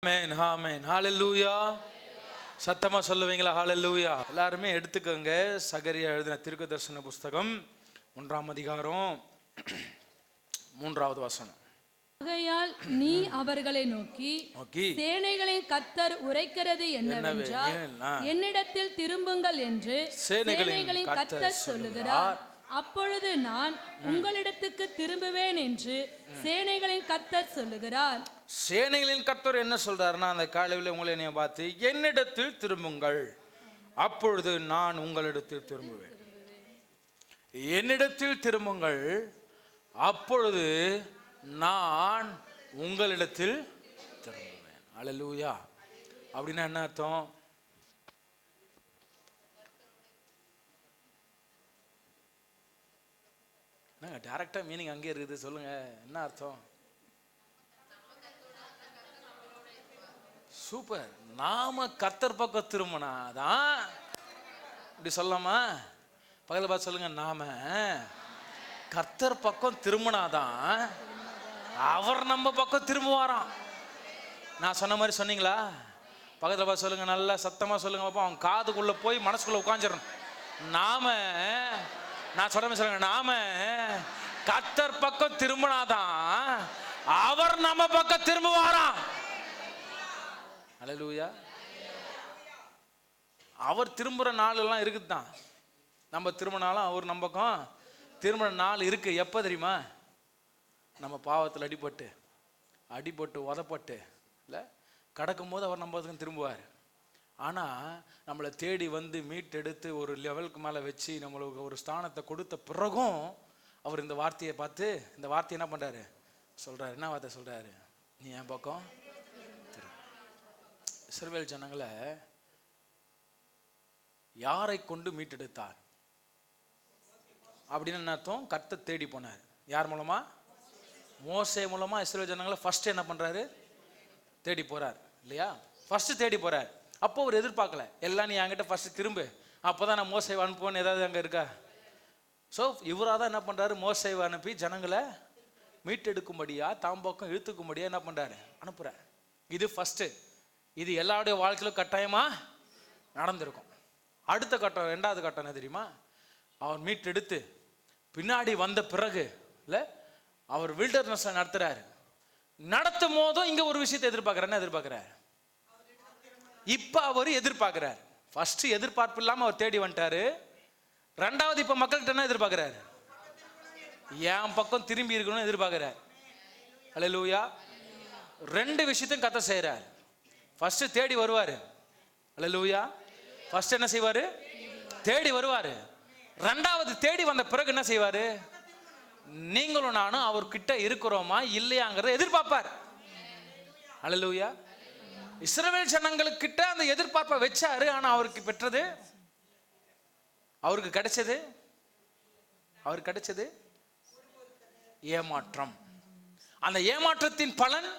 ஆமென் ஆமென் ஹalleluya. சத்தமா சொல்லுவீங்களா ஹalleluya? எல்லாருமே எடுத்துக்கோங்க. சகரியா எழுதின தீர்க்கதரிசன புஸ்தகம் 1ஆம் அதிகாரம் 3வது வசனம். ஆகையால் நீ அவர்களை நோக்கி சேனைகளின் கர்த்தர் உரைக்கிறது என்னவென்றால், என்னிடத்தில் திரும்புங்கள் என்று சேனைகளின் கர்த்தர் சொல்லுகிறார். அப்பொழுது நான் உங்களிடத்துக்கு திரும்புவேன் என்று சேனைகளின் கர்த்தர் சொல்லுகிறார். சேனைகளின் கர்த்தர் என்ன சொல்றாருன்னா, அந்த காலையில் உங்களை என்னைய பார்த்து என்னிடத்தில் திரும்புங்கள், அப்பொழுது நான் உங்களிடத்தில் திரும்புவேன். என்னிடத்தில் திரும்புங்கள், அப்பொழுது நான் உங்களிடத்தில் திரும்புவேன். அல்லேலூயா. அப்படின்னா என்ன அர்த்தம்? டைரக்டா மீனிங் அங்கே இருக்குது, சொல்லுங்க என்ன அர்த்தம்? சூப்பர். நாம கர்த்தர் பக்கம் திரும்பினாதான் இப்படி சொல்லலாமா? பக்கத்துல பார்த்து சொல்லுங்க, நாம கர்த்தர் பக்கம் திரும்பினாதான் அவர் நம்ம பக்கம் திரும்புவாராம். நான் சொன்ன மாதிரி சொன்னீங்களா? பக்கத்துல பார்த்து சொல்லுங்க, நல்லா சத்தமா சொல்லுங்க பாப்பா. அவன் காதுக்குள்ள போய் மனசுக்குள்ள உட்காந்துடணும். நான் சொல்ற மாதிரி சொல்லுங்க, நாம கர்த்தர் பக்கம் திரும்பினாதான் அவர் நம்ம பக்கம் திரும்புவாராம். அல்லேலூயா. அவர் திரும்புற நாள் எல்லாம் இருக்குதான். நம்ம திரும்பினாலும் அவர் நம்ம பக்கம் திரும்புற நாள் இருக்கு. எப்ப தெரியுமா? நம்ம பாவத்தில் அடிபட்டு உதப்பட்டு இல்லை கடக்கும் போது அவர் நம்ம பக்கம் திரும்புவார். ஆனால் நம்மளை தேடி வந்து மீட்டெடுத்து ஒரு லெவலுக்கு மேலே வச்சு நம்மளுக்கு ஒரு ஸ்தானத்தை கொடுத்த பிறகும் அவர் இந்த வார்த்தையை பார்த்து இந்த வார்த்தையை என்ன பண்ணுறாரு சொல்கிறார். என்ன வார்த்தை சொல்கிறாரு? நீ என் பக்கம் திரு. இஸ்ரவேல் ஜனங்களை யாரை கொண்டு மீட்டெடுத்தார் அப்படின்னு என்ன அர்த்தம்? கர்த்தர் தேடி போனார். யார் மூலமா? மோசே மூலமா இஸ்ரவேல் ஜனங்களை ஃபர்ஸ்ட் என்ன பண்றாரு? தேடி போறார் இல்லையா? ஃபர்ஸ்ட் தேடி போறார். அப்போ அவர் எதிர்பார்க்கல, எல்லாம் நீ என்கிட்ட ஃபர்ஸ்ட் திரும்ப, அப்போதான் நான் மோசேவை அனுப்புவேன்னு ஏதாவது அங்கே இருக்கா? ஸோ இவராக தான் என்ன பண்றாரு? மோசேவை அனுப்பி ஜனங்களை மீட்டெடுக்கும்படியா தாம்பக்கம் இழுத்துக்கும்படியா என்ன பண்றாரு? அனுப்புறாரு. இது ஃபர்ஸ்ட். இது எல்லாருடைய வாழ்க்கையிலும் கட்டாயமா நடந்திருக்கும். அடுத்த கட்டம், 2வது கட்டம் என்ன தெரியுமா? அவர் மீட்டெடுத்து பின்னாடி வந்த பிறகு இல்லை அவர் வில்டர்னஸ் நடத்துறாரு. நடத்தும் போதும் இங்க ஒரு விஷயத்தை எதிர்பார்க்கிறார். என்ன எதிர்பார்க்கிறார்? இப்ப அவர் எதிர்பார்க்கிறார். ஃபர்ஸ்ட் எதிர்பார்ப்பு இல்லாம அவர் தேடி வந்துட்டாரு. 2வது இப்ப மக்கள்கிட்ட என்ன எதிர்பார்க்கிறார்? என் பக்கம் திரும்பி இருக்கணும்னு எதிர்பார்க்கிறார். அல்லேலூயா. 2 விஷயத்தையும் கத்த செய்யறார். ஃபர்ஸ்ட் தேடி வருவாரு. அல்லேலூயா. ஃபர்ஸ்ட் என்ன செய்வாரு? தேடி வருவாரு. 2வது தேடி வந்த பிறகு என்ன செய்வாரு? நீங்களும் நானும் அவர்கிட்ட இருக்கிறோமா இல்லையாங்கிறத எதிர்பார்ப்பார். அல்லேலூயா. இஸ்ரவேல் ஜனங்களுக்கிட்ட அந்த எதிர்பார்ப்பை வச்சாரு. ஆனா அவருக்கு பெற்றது, அவருக்கு கிடைச்சது ஏமாற்றம். அந்த ஏமாற்றத்தின் பலன்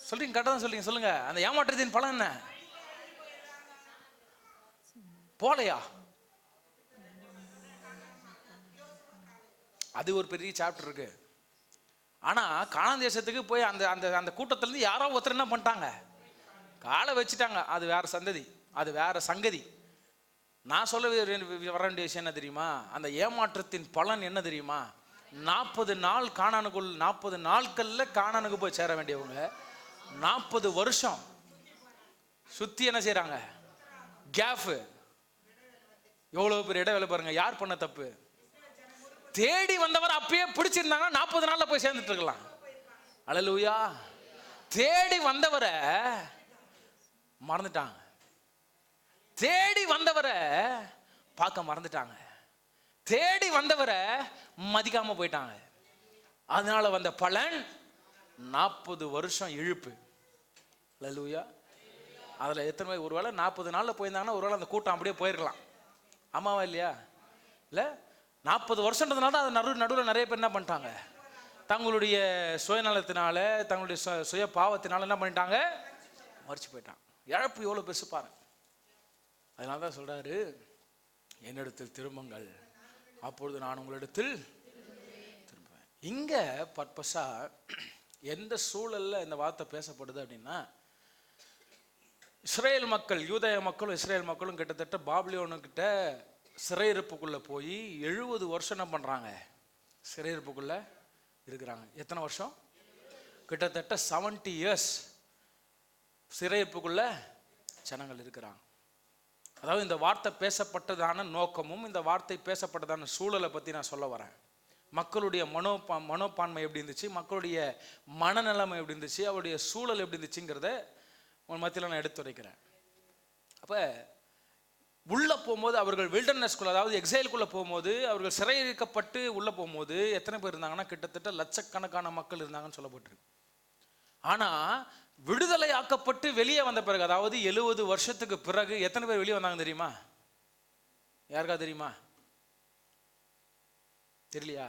சொல்றீங்க, கரெக்டா தான் சொல்றீங்க, சொல்லுங்க. அந்த ஏமாற்றத்தின் பலன் என்ன? போலையா? அது ஒரு பெரிய சாப்டர் இருக்கு. ஆனா கானான் தேசத்துக்கு போய் அந்த அந்த அந்த கூட்டத்திலிருந்து யாரோ ஒருத்தர் என்ன பண்ணிட்டாங்க? காலை வச்சுட்டாங்க. அது வேற சந்ததி, அது வேற சங்கதி. நான் சொல்ல வர வேண்டிய விஷயம் என்ன தெரியுமா? அந்த ஏமாற்றத்தின் பலன் என்ன தெரியுமா? 40 நாள் கானானுக்குள், 40 நாட்கள்ல கானானுக்கு போய் சேர வேண்டியவங்க 40 வருஷம் சுத்தி என்ன செய்யறாங்க? கேஃப். எவ்வளவு பெரிய இடைவேளை பாருங்க. யார் பண்ண தப்பு? தேடி வந்தவர் அப்பயே பிடிச்சிருந்தாங்கன்னா 40 நாள்ல போய் சேர்ந்துட்டு இருக்கலாம். அல்லேலூயா. தேடி வந்தவரை மறந்துட்டாங்க. தேடி வந்தவரை பார்க்க மறந்துட்டாங்க. தேடி வந்தவரை மதிக்காம போயிட்டாங்க. அதனால வந்த பலன் 40 வருஷம் இழுப்பு. அல்லேலூயா. அதுல எத்தனை பேர் ஒருவேளை 40 நாள்ல போயிருந்தாங்கன்னா ஒருவேளை அந்த கூட்டம் அப்படியே போயிருக்கலாம். ஆமாவா இல்லையா? இல்லை 40 வருஷன்றதுனால தான் அது நடுவில் நிறைய பேர் என்ன பண்ணிட்டாங்க? தங்களுடைய சுயநலத்தினால, தங்களுடைய சுய பாவத்தினால என்ன பண்ணிட்டாங்க? மறிச்சு போயிட்டாங்க. இழப்பு எவ்வளோ பெருசு பாருங்க. அதனால தான் சொல்றாரு, என்னிடத்தில் திரும்புங்கள், அப்பொழுது நான் உங்களிடத்தில் திரும்புவேன். இங்க பர்பஸா எந்த சூழல்ல இந்த வார்த்தை பேசப்படுது அப்படின்னா, இஸ்ரேல் மக்கள், யூதேய மக்களும் இஸ்ரேல் மக்களும் கிட்டத்தட்ட பாபிலோனுக்கிட்ட சிறையிருப்புக்குள்ள போய் 70 வருஷம் என்ன பண்றாங்க, சிறையிருப்புக்குள்ள இருக்கிறாங்க. எத்தனை வருஷம்? கிட்டத்தட்ட 70 years சிறையிருப்புக்குள்ள ஜனங்கள் இருக்கிறாங்க. அதாவது இந்த வார்த்தை பேசப்பட்டதான நோக்கமும் இந்த வார்த்தை பேசப்பட்டதான சூழலை பற்றி நான் சொல்ல வரேன். மக்களுடைய மனோப்பான்மை எப்படி இருந்துச்சு, மக்களுடைய மனநிலைமை எப்படி இருந்துச்சு, அவருடைய சூழல் எப்படி இருந்துச்சுங்கிறத உன் மத்தியில் நான் எடுத்துரைக்கிறேன். அப்போ உள்ளே போகும்போது அவர்கள் வில்டர்னஸ்குள்ள, அதாவது எக்ஸைலுக்குள்ளே போகும்போது, அவர்கள் சிறையிக்கப்பட்டு உள்ளே போகும்போது எத்தனை பேர் இருந்தாங்கன்னா கிட்டத்தட்ட லட்சக்கணக்கான மக்கள் இருந்தாங்கன்னு சொல்லப்பட்டிருக்கு. ஆனால் விடுதலை ஆக்கப்பட்டு வெளியே வந்த பிறகு, அதாவது 70 வருஷத்துக்கு பிறகு எத்தனை பேர் வெளியே வந்தாங்க தெரியுமா? யாருக்கா தெரியுமா? தெரியலையா?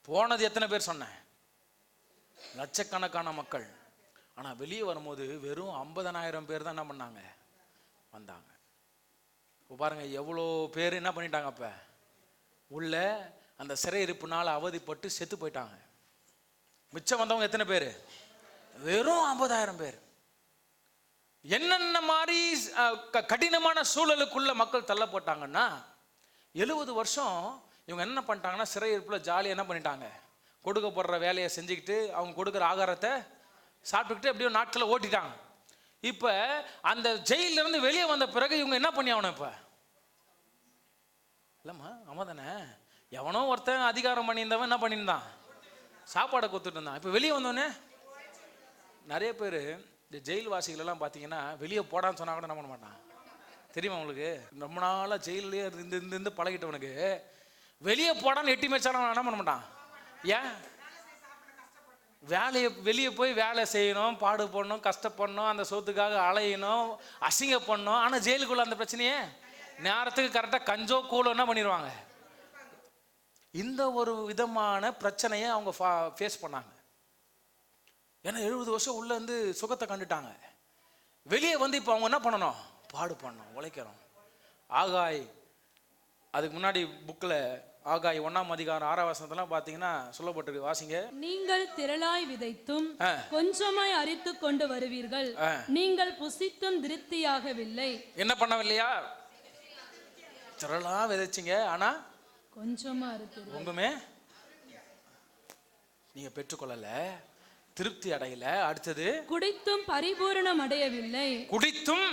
போனது எத்தனை பேர் சொன்னேன்? லட்சக்கணக்கான மக்கள். ஆனால் வெளியே வரும்போது வெறும் 50,000 பேர் தான் என்ன பண்ணாங்க, வந்தாங்க. இப்போ பாருங்க எவ்வளோ பேர் என்ன பண்ணிட்டாங்க, அப்போ உள்ள அந்த சிறையிருப்புனால அவதிப்பட்டு செத்து போயிட்டாங்க. மிச்சம் வந்தவங்க எத்தனை பேர்? வெறும் 50,000 பேர். என்னென்ன மாதிரி கடினமான சூழலுக்குள்ள மக்கள் தள்ளப்பட்டாங்கன்னா, 70 வருஷம் இவங்க என்ன பண்ணிட்டாங்கன்னா சிறையிருப்புல ஜாலியாக என்ன பண்ணிட்டாங்க, கொடுக்கப்படுற வேலையை செஞ்சுக்கிட்டு அவங்க கொடுக்குற ஆகாரத்தை சாப்பிட்டுக்கிட்டு எப்படியோ நாட்களை ஓட்டிட்டாங்க. இப்போ அந்த ஜெயில இருந்து வெளியே வந்த பிறகு இவங்க என்ன பண்ணி ஆகணும்? இப்போ இல்லைம்மா, ஆமாம் தானே, எவனோ ஒருத்தன் அதிகாரம் பண்ணியிருந்தவன் என்ன பண்ணியிருந்தான், சாப்பாடை கொடுத்துட்டு இருந்தான். இப்போ வெளியே வந்தோடனே நிறைய பேர் இந்த ஜெயில் வாசிகளெல்லாம் பார்த்தீங்கன்னா வெளியே போடான்னு சொன்னால் கூட என்ன பண்ண மாட்டான். தெரியுமா உங்களுக்கு? ரொம்ப நாளாக ஜெயிலே இருந்து பழகிட்டவனுக்கு வெளியே போடான்னு எட்டி மேய்ச்சாலும் என்ன பண்ண மாட்டான். ஏன்? வேலையை வெளியே போய் வேலை செய்யணும், பாடு போடணும், கஷ்டப்படணும், அந்த சொத்துக்காக அலையணும், அசிங்க பண்ணணும். ஆனால் ஜெயிலுக்குள்ள அந்த பிரச்சனையே நேரத்துக்கு கரெக்டாக கஞ்சோ கூலோ என்ன பண்ணிடுவாங்க. இந்த ஒரு விதமான பிரச்சனையை அவங்க ஃபேஸ் பண்ணாங்க. ஏன்னா 70 வருஷம் உள்ள இருந்து சுகத்தை கண்டுட்டாங்க. வெளியே வந்து இப்போ அவங்க என்ன பண்ணணும், பாடு பண்ணணும், உழைக்கிறோம். ஆகாய், அதுக்கு முன்னாடி புக்கில் ஆகாய் 1ஆம் அதிகாரம் 6ஆம் வசனத்தெல்லாம் பார்த்தீங்கன்னா சொல்லப்பட்டிருக்கு, வாசிங்க. நீங்கள் திரளாய் விதைத்தும் கொஞ்சமாய் அரித்து கொண்டு வருவீர்கள், நீங்கள் புசித்தும் திருப்தியாகவில்லை. என்ன பண்ணவில்லையா? திரளா விதைச்சிங்க, ஆனா கொஞ்சமா அரித்து உங்களுமே நீங்க பெற்றுக்கொள்ளல, திருப்தி அடையல. அடுத்தது, குடித்தும் பரிபூரணம் அடையவில்லை. குடித்தும்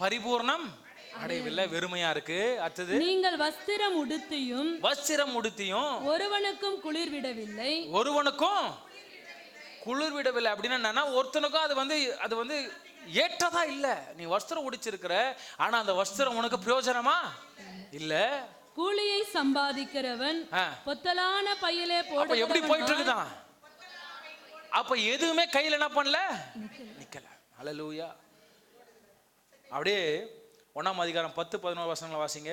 பரிபூர்ணம் அடையவில்லை, வெறுமையா இருக்கு. அடுத்தது, நீங்கள் வஸ்திரம் உடுத்தியும் ஒருவனுக்கும் குளிர் விடவில்லை. ஒருவனுக்கும் குளிர் விடவில்லை அப்படின்னா என்னன்னா, ஒருத்தனுக்கும் அது வந்து ஏற்றதா இல்ல. நீ வஸ்திரம் உடிச்சிருக்கிற, ஆனா அந்த வஸ்திரம் உனக்கு பிரயோஜனமா இல்ல. கூலியை சம்பாதிக்கிறவன் பொத்தலான பையிலே போட எப்படி போயிட்டு இருக்குதான். அப்ப எதுவுமே கையில என்ன பண்ணல, நிக்கல. ஹல்லேலூயா. அப்படியே 1ஆம் அதிகாரம் 10-11 வசனங்களை வாசிங்க.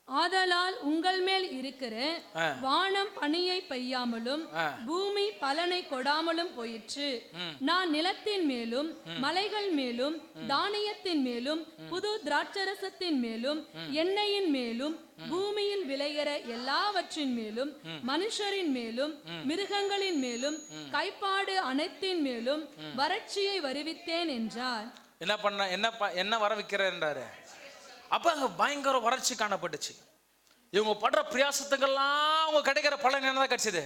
ஆதலால் உங்கள் மேல் இருக்கிற வானம் பனியை பெய்யாமலும் பூமி பலனை கொடாமலும் போயிற்று. நான் நிலத்தின் மேலும் மலைகள் மேலும் தானியத்தின் மேலும் புது திராட்சரசத்தின் மேலும் எண்ணெயின் மேலும் பூமியில் விளைகிற எல்லாவற்றின் மேலும் மனுஷரின் மேலும் மிருகங்களின் மேலும் கைப்பாடு அனைத்தின் மேலும் வறட்சியை வருவித்தேன் என்றார். என்ன வரவிக்கிறார் என்றாரு. அப்ப அங்க பயங்கர வறட்சி காணப்பட்டுச்சு. இவங்க படுற பிரயாசத்துக்கெல்லாம் அவங்க கிடைக்கிற பலன் என்னதான் கிடைச்சது?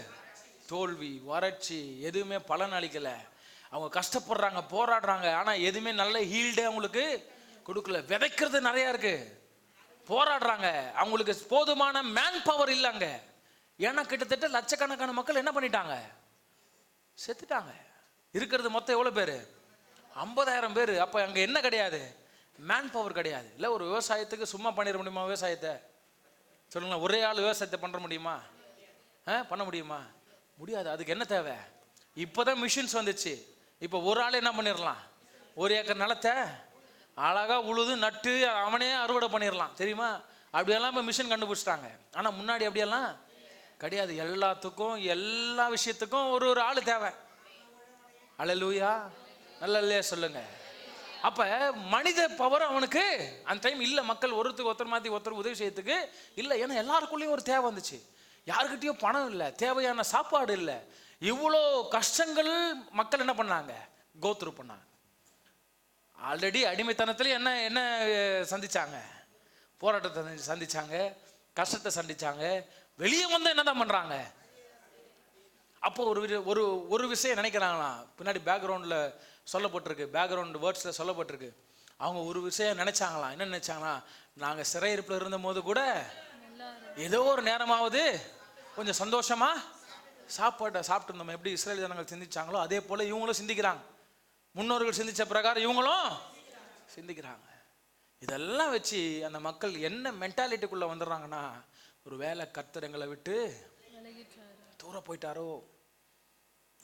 தோல்வி, வறட்சி, எதுவுமே பலன் அளிக்கல. அவங்க கஷ்டப்படுறாங்க, போராடுறாங்க, ஆனா எதுவுமே நல்ல ஹீல்டே அவங்களுக்கு கொடுக்கல. விதைக்கிறது நிறைய இருக்கு, போராடுறாங்க, அவங்களுக்கு போதுமான மேன் பவர் இல்லைங்க. ஏன்னா கிட்டத்தட்ட லட்சக்கணக்கான மக்கள் என்ன பண்ணிட்டாங்க, செத்துட்டாங்க. இருக்கிறது மொத்தம் எவ்வளவு பேரு? 50,000 பேர். அப்ப அங்க என்ன கிடையாது, மேன் பவர் கிடையாது. இல்லை ஒரு விவசாயத்துக்கு சும்மா பண்ணிட முடியுமா? விவசாயத்தை சொல்லுங்களேன், ஒரே ஆள் விவசாயத்தை பண்ண முடியுமா? பண்ண முடியுமா? முடியாது. அதுக்கு என்ன தேவை? இப்போதான் மிஷின்ஸ் வந்துச்சு. இப்போ ஒரு ஆள் என்ன பண்ணிடலாம், 1 ஏக்கர் நிலத்தை அழகா உழுது நட்டு அவனே அறுவடை பண்ணிடலாம், தெரியுமா? அப்படியெல்லாம் இப்போ மிஷின் கண்டுபிடிச்சிட்டாங்க. ஆனால் முன்னாடி அப்படியெல்லாம் கிடையாது. எல்லாத்துக்கும் எல்லா விஷயத்துக்கும் ஒரு ஆள் தேவை. அல்லேலூயா, நல்ல சொல்லுங்க. அப்ப மனித பவர் அவனுக்கு அந்த டைம் இல்ல. மக்கள் ஒருத்தர் மாத்தி ஒருத்தர் உதவி செய்யறதுக்கு இல்ல. ஏன்னா எல்லாருக்குள்ளேயும் ஒரு தேவை வந்துச்சு. யாருக்கிட்டையும் பணம் இல்லை, தேவையான சாப்பாடு இல்லை. இவ்வளோ கஷ்டங்கள் மக்கள் என்ன பண்ணாங்க, கோத்ரூ பண்ணாங்க. ஆல்ரெடி அடிமைத்தனத்துல என்ன என்ன சந்திச்சாங்க, போராட்டத்தை சந்திச்சாங்க, கஷ்டத்தை சந்திச்சாங்க. வெளியே வந்து என்னதான் பண்றாங்க. அப்போ ஒரு ஒரு விஷயம் நினைக்கிறாங்களாம், பின்னாடி பேக்ரவுண்டில் சொல்லப்பட்டிருக்கு, பேக்ரவுண்ட் வேர்ட்ஸில் சொல்லப்பட்டிருக்கு. அவங்க ஒரு விஷயம் நினைச்சாங்களாம். என்ன நினைச்சாங்களாம், நாங்கள் சிறையிருப்பில் இருந்த போது கூட ஏதோ ஒரு நேரமாவது கொஞ்சம் சந்தோஷமா சாப்பாட்டை சாப்பிட்டு இருந்தோம். எப்படி இஸ்ரேல் ஜனங்கள் சிந்திச்சாங்களோ அதே போல இவங்களும் சிந்திக்கிறாங்க. முன்னோர்கள் சிந்திச்ச பிரகாரம் இவங்களும் சிந்திக்கிறாங்க. இதெல்லாம் வச்சு அந்த மக்கள் என்ன மென்டாலிட்டிக்குள்ள வந்துடுறாங்கன்னா, ஒரு வேலை கர்த்தர் எங்களை விட்டு தூரம் போயிட்டாரோ.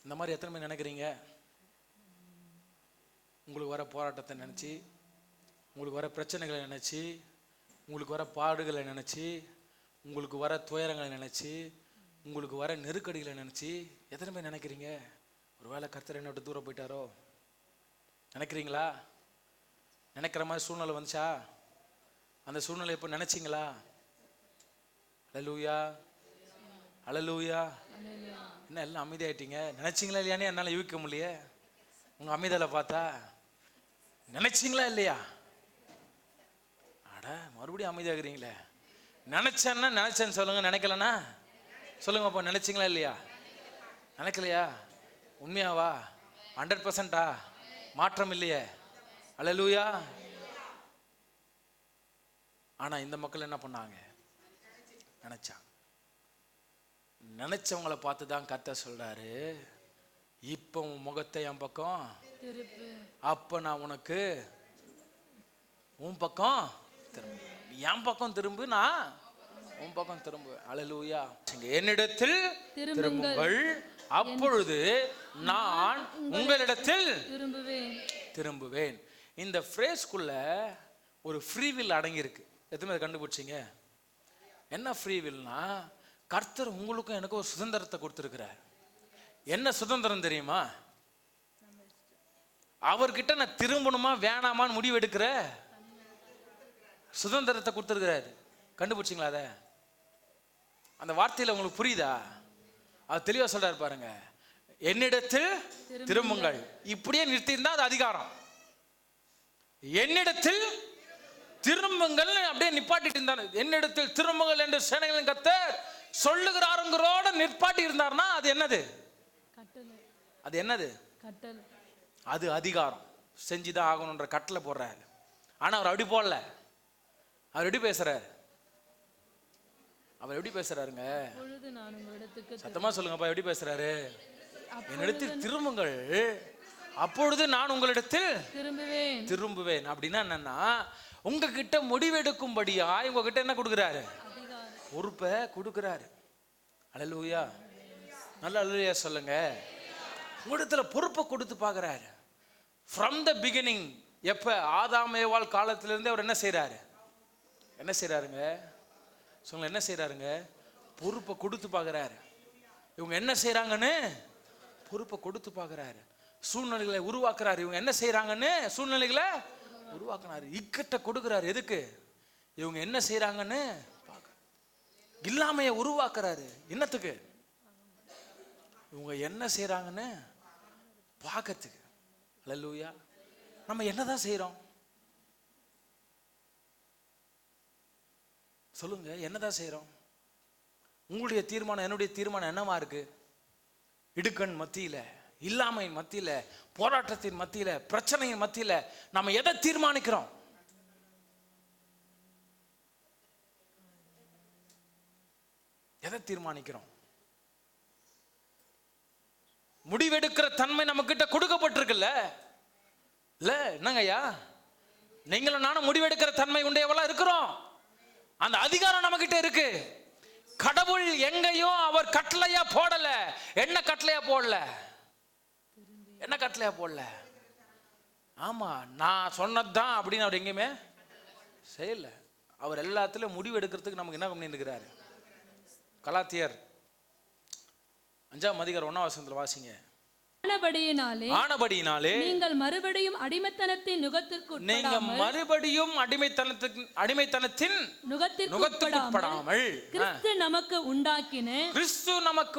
இந்த மாதிரி எத்தனை பேர் நினைக்கிறீங்க? உங்களுக்கு வர போராட்டத்தை நினச்சி, உங்களுக்கு வர பிரச்சனைகளை நினச்சி, உங்களுக்கு வர பாடுகளை நினச்சி, உங்களுக்கு வர துயரங்களை நினச்சி, உங்களுக்கு வர நெருக்கடிகளை நினச்சி எத்தனை பேர் நினைக்கிறீங்க ஒரு வேளை கர்த்தர் என்னை விட்டு தூரம் போயிட்டாரோ? நினைக்கிறீங்களா? நினைக்கிற மாதிரி சூழ்நிலை வந்துச்சா? அந்த சூழ்நிலை இப்போ நினைச்சிங்களா? அல்லேலூயா, அல்லேலூயா. என்ன எல்லாம் அமைதியாயிட்டீங்க? நினைச்சிங்களா இல்லையானே என்னால் யூகிக்க முடியலையே உங்க அமைதியில பார்த்தா. நினைச்சிங்களா இல்லையா? அட மறுபடியும் அமைதியாகிறீங்களே. நினைச்சேன்னா நினைச்சேன்னு சொல்லுங்க, நினைக்கலன்னா சொல்லுங்க. அப்போ நினைச்சிங்களா இல்லையா? நினைக்கலையா? உண்மையாவா? 100%ஆ? மாற்றம் இல்லையே. அல்லேலூயா. ஆனா இந்த மக்கள் என்ன பண்ணாங்க? நினைச்சாங்க. நினைச்சவங்களை பார்த்து தான் கர்த்தர் சொல்றாரு, இப்ப உன் முகத்தை என் பக்கம், அப்ப நான் உனக்கு உன் பக்கம் திரும்ப, என் பக்கம் திரும்பு, நான் உன் பக்கம் திரும்ப. அல்லேலூயா. என்னிடத்தில் திரும்புங்கள், அப்பொழுது நான் உங்களிடத்தில் திரும்புவேன். இந்த ஃப்ரேஸ்க்குள்ள ஒரு ஃப்ரீவில் அடங்கி இருக்கு. எதுவுமே கண்டுபிடிச்சிங்க? என்ன ஃப்ரீவில்னா, கர்த்தர் உங்களுக்கும் எனக்கு ஒரு சுதந்திரத்தை கொடுத்திருக்கிறார். என்ன சுதந்திரம் தெரியுமா? அவர்கிட்ட நான் திரும்பணுமா வேணாமான்னு முடிவு எடுக்கிற சுதந்திரத்தை கொடுத்திருக்கிறாரு. கண்டுபிடிச்சிங்களா? அத அந்த வார்த்தையில உங்களுக்கு புரியுதா? அது தெளிவா சொல்றாரு பாருங்க. என்னிடத்தில் திரும்புங்கள். இப்படியே நிறுத்தியிருந்தா அது அதிகாரம். என்னிடத்தில் திரும்புங்கள் அப்படியே நிப்பாட்டிட்டு இருந்தார். என்னிடத்தில் திரும்புங்கள் என்று சேனைகளின் கர்த்தர் சொல்லுகிறாருங்கிறோட நிப்பாட்டி இருந்தார்னா அது என்னது? அது என்னது? அது அதிகாரம். செஞ்சுதான் ஆகணும்ன்ற கட்டளை போடுறாரு. ஆனா அவர் அப்படி போடல. அவர் எப்படி பேசுறாரு? அவர் எப்படி பேசுறாருங்க? சத்தமா சொல்லுங்கப்பா, எப்படி பேசுறாரு? என்னிடத்தில் திரும்புங்கள், அப்பொழுது நான் உங்களிடத்தில் திரும்புவேன். அப்படின்னா என்னன்னா, உங்ககிட்ட முடிவெடுக்கும்படியா உங்ககிட்ட என்ன கொடுக்குறாரு? பொறுப்பை கொடுக்குறாரு. அல்லேலூயா. நல்ல அல்லேலூயா சொல்லுங்க. உங்களிடத்துல பொறுப்பை கொடுத்து பார்க்குறாரு. ஃப்ரம் த பிகினிங், எப்ப ஆதாம் ஏவாள் காலத்திலிருந்து அவர் என்ன செய்யறாரு? என்ன செய்யறாருங்க? சொல்லுங்க, என்ன செய்யறாருங்க? பொறுப்பை கொடுத்து பார்க்குறாரு. இவங்க என்ன செய்யறாங்கன்னு பொறுப்பை கொடுத்து பார்க்குறாரு. சூழ்நிலைகளை உருவாக்குறாரு. இவங்க என்ன செய்யறாங்கன்னு சூழ்நிலைகளை உருவாக்குறாரு. இக்கட்ட கொடுக்குறாரு. எதுக்கு? இவங்க என்ன செய்யறாங்கன்னு பார்க்க. இல்லாமைய உருவாக்குறாரு. என்னத்துக்கு? இவங்க என்ன செய்யறாங்கன்னு பார்க்கறதுக்கு. அல்லேலூயா. நம்ம என்னதான் செய்யறோம்? சொல்லுங்க, என்னதான் செய்யறோம்? உங்களுடைய தீர்மானம், என்னுடைய தீர்மானம் என்னவா இருக்கு? இடுக்கண் மத்தியில, இல்லாமையின் மத்தியில, போராட்டத்தின் மத்தியில, பிரச்சனையின் மத்தியில நம்ம எதை தீர்மானிக்கிறோம்? எதை தீர்மானிக்கிறோம்? முடிவெடுக்கிற தன்மை நம்ம கிட்ட கொடுக்கப்பட்டிருக்குல்ல. இல்ல என்னங்க ஐயா, நீங்களும் நானும் முடிவெடுக்கிற தன்மை உடையவளா இருக்கிறோம். அந்த அதிகாரம் நம்ம கிட்ட இருக்கு. கடவுள் எங்கேயும் அவர் கட்டளையா போடல. என்ன கட்டளையா போடல? என்ன கட்டளையா போடல? ஆமா, நான் சொன்னதுதான் அப்படின்னு அவர் எங்கேயுமே செய்யல. அவர் எல்லாத்திலும் முடிவு எடுக்கிறதுக்கு நமக்கு என்ன பண்ணிருக்கிறாரு? கலாத்தியர் 5ஆம் அதிகாரம் 1ஆம் வசனத்துல வாசிங்க. ஆனபடியினாலே நீங்கள் மறுபடியும் அடிமைத்தனத்தின் அடிமைத்தனத்தின் நுகத்திற்குட்படாமல் கிறிஸ்து நமக்கு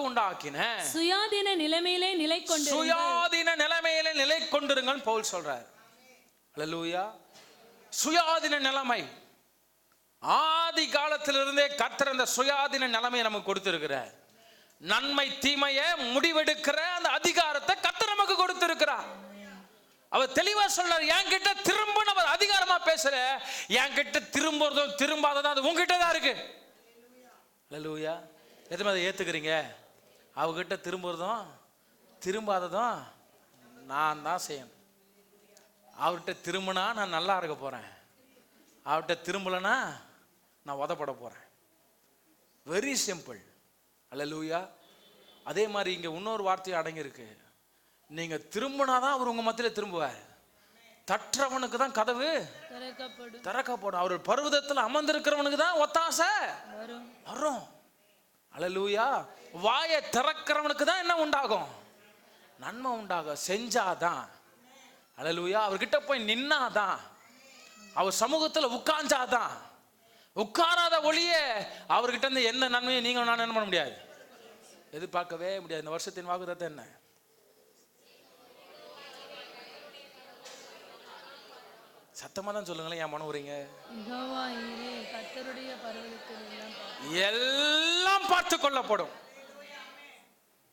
உண்டாக்கின சுயாதீன நிலைமையிலே நிலை கொண்டிருங்கள் பவுல் சொல்றார். அல்லேலூயா. சுயாதீன நிலைமை, ஆதி காலத்திலிருந்தே கர்த்தர் அந்த சுயாதீன நிலைமையை நமக்கு கொடுத்திருக்கிறார். நன்மை தீமையை முடிவெடுக்கிற அந்த அதிகாரத்தை கர்த்தர் நமக்கு கொடுத்திருக்கிறார். அவர் தெளிவா சொல்றார், என்கிட்ட திரும்ப அவர் அதிகாரமா பேசுற, என்கிட்ட திரும்புறதும் திரும்பாததும் அது உங்ககிட்ட தான் இருக்கு. அல்லேலூயா. எதுவுமே அதை ஏத்துக்கிறீங்க? அவகிட்ட திரும்புறதும் திரும்பாததும் நான் தான் செய்யணும். அவர்கிட்ட திரும்பினா நான் நல்லா இருக்க போறேன், அவர்கிட்ட திரும்பலனா நான் உதப்பட போறேன். Very simple. அல்லேலூயா. அதே மாதிரி இங்க இன்னொரு வார்த்தையும் அடங்கியிருக்கு. நீங்க திரும்பினாதான் அவர் உங்க மத்தியில திரும்புவார். தற்றவனுக்கு தான் கதவு திறக்கப்படும். அவர் பர்வதத்தில் அமர்ந்திருக்கிறவனுக்கு தான் ஒத்தாசை வரும். அல்லேலூயா. வாயை திறக்கிறவனுக்கு தான் என்ன உண்டாகும்? நன்மை உண்டாகும். செஞ்சாதான். அல்லேலூயா. அவர்கிட்ட போய் நின்னாதான், அவர் சமூகத்தில் உட்கார்ந்தாதான். உட்காராத ஒளிய அவர்கிட்ட இருந்து எந்த நன்மையை நீங்க நான் என்ன பண்ண முடியாது, எதிர்பார்க்கவே முடியாது. இந்த வருஷத்தின் வாக்குத்தத்தம் என்ன? சத்தமா தான் சொல்லுங்களேன், என் மனம் உறீங்க. எல்லாம் பார்த்து கொள்ளப்படும்.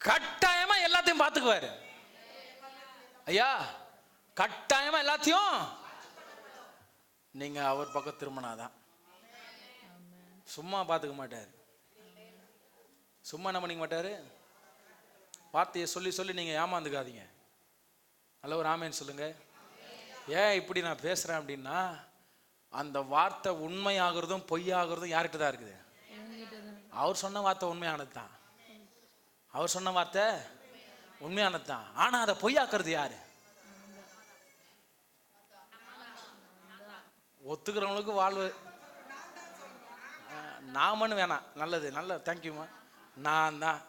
கட்டாயமா எல்லாத்தையும் பார்த்துக்குவாரு ஐயா. கட்டாயமா எல்லாத்தையும் நீங்க அவர் பக்கம் திரும்பினாதான். சும்மா பார்த்துக்க மாட்டாரு. சும்மா என்ன பண்ணிக்க மாட்டாரு. வார்த்தையை சொல்லி சொல்லி நீங்க ஏமாந்துக்காதீங்க. நல்ல ஒரு ஆமேன்னு சொல்லுங்க. ஏன் இப்படி நான் பேசுறேன் அப்படின்னா, அந்த வார்த்தை உண்மையாகிறதும் பொய்யாகிறதும் யார்கிட்ட தான் இருக்குது? அவர் சொன்ன வார்த்தை உண்மையானது தான். அவர் சொன்ன வார்த்தை உண்மையானது தான். ஆனா அதை பொய்யாக்குறது யாரு? ஒத்துக்கிறவங்களுக்கு வாழ்வு. நாமன்னு வேணாம். நல்லது, நல்ல தேங்க்யூமா. நான் தான்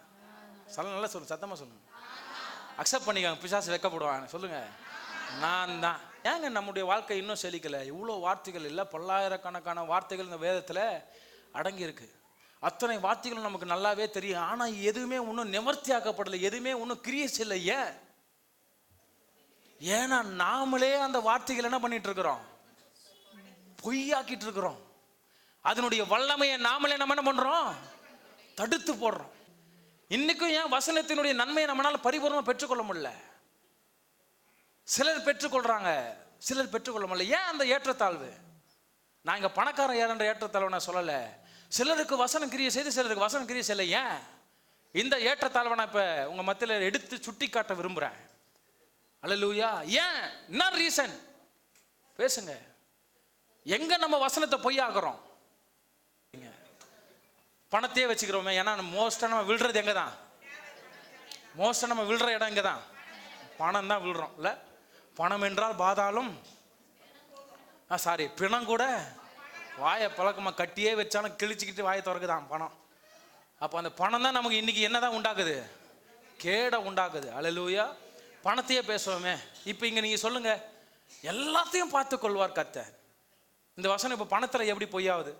சொல்ல, நல்லா சொல்லுங்க, சத்தமா சொல்லுங்க. அக்செப்ட் பண்ணிக்காங்க. பிசாசு வெக்கப்படுவாங்க. சொல்லுங்க, நான் தான். ஏங்க நம்முடைய வாழ்க்கை இன்னும் செழிக்கல? இவ்வளோ வார்த்தைகள் இல்லை, பல்லாயிரக்கணக்கான வார்த்தைகள் இந்த வேதத்தில் அடங்கி இருக்கு. அத்தனை வார்த்தைகள் நமக்கு நல்லாவே தெரியும். ஆனால் எதுவுமே இன்னும் நிவர்த்தியாக்கப்படலை, எதுவுமே இன்னும் கிரியேட் இல்லை. ஏன்னா நாமளே அந்த வார்த்தைகள் என்ன பண்ணிட்டு இருக்கிறோம்? பொய்யாக்கிட்டு இருக்கிறோம். அதனுடைய வல்லமையை நாமளே நம்ம என்ன பண்றோம்? தடுத்து போடுறோம். இன்னைக்கும் ஏன் வசனத்தினுடைய நன்மையை நம்மளால பரிபூர்ணமா பெற்றுக்கொள்ள முடியல? சிலர் பெற்றுக்கொள்றாங்க, சிலர் பெற்றுக்கொள்ள முடியல. ஏன் அந்த ஏற்றத்தாழ்வு? நான் இங்க பணக்காரன் ஏற ஏற்றத்தாழ்வு நான் சொல்லல. சிலருக்கு வசனம் கிரியை செய்து, சிலருக்கு வசனம் கிரியை செய்யல. ஏன் இந்த ஏற்றத்தாழ்வை நான் இப்ப உங்க மத்தியில எடுத்து சுட்டி காட்ட விரும்புறேன். அல்லேலூயா. ஏன்? என்ன ரீசன்? பேசுங்க. எங்க நம்ம வசனத்தை பொய்யாக்குறோம்? பணத்தையே வச்சுக்கிறோமே. ஏன்னா மோஸ்டா நம்ம விழுறது எங்க தான்? மோஸ்டா நம்ம விழுற இடம் எங்க தான்? பணம் தான் விழுறோம் இல்ல? பணம் என்றால் பாதாளம். சாரி, பிணம் கூட வாயை பழக்கமா கட்டியே வச்சாலும் கிழிச்சுக்கிட்டு வாயை திறக்குதான் பணம். அப்போ அந்த பணம் தான் நமக்கு இன்னைக்கு என்னதான் உண்டாக்குது? கேட உண்டாக்குது. அல்லேலூயா. பணத்தையே பேசுவோமே. இப்போ இங்க நீங்க சொல்லுங்க, எல்லாத்தையும் பார்த்து கொள்வார் கர்த்தர். இந்த வசனம் இப்போ பணத்தில் எப்படி பொய்யாவது?